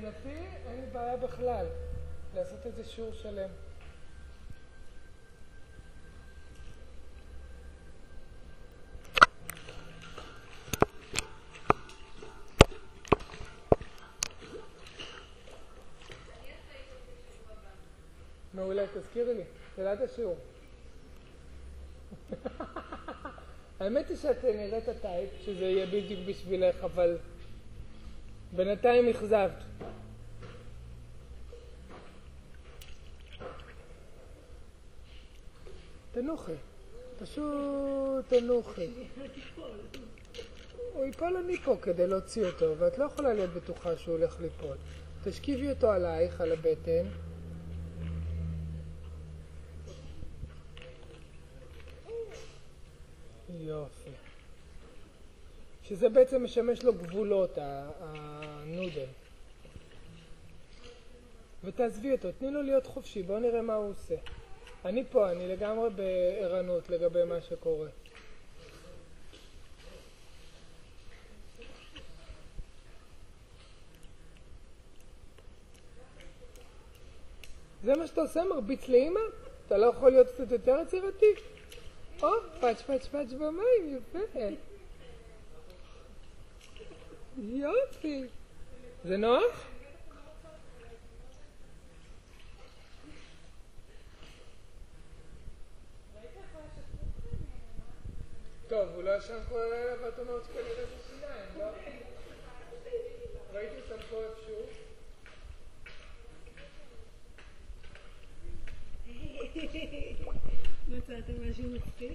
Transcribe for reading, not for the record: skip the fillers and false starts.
מבחינתי אין לי בעיה בכלל לעשות איזה שיעור שלם. מעולה, תזכירי לי, תלת השיעור. האמת היא שאת נראית הטייפ, שזה יהיה בדיוק בשבילך, אבל בינתיים אכזבת. תנוחי, פשוט תנוחי. הוא ייפול, אני פה כדי להוציא אותו, ואת לא יכולה להיות בטוחה שהוא הולך ליפול. תשכיבי אותו עלייך, על הבטן. יופי. שזה בעצם משמש לו גבולות, הנודל. ותעזבי אותו, תני לו להיות חופשי, בואו נראה מה הוא עושה. אני פה, אני לגמרי בערנות לגבי מה שקורה. זה מה שאתה עושה, מרביץ לאמא? אתה לא יכול להיות קצת יותר יצירתי? או, פאץ' פאץ' פאץ' במים, יפה. יופי. זה נוח? טוב, הוא לא ישן כל הלילה ואת אומרת שכנראה זה שיניים, לא? ראיתי אותם פה איפשהו. מצאתם משהו מצחיק?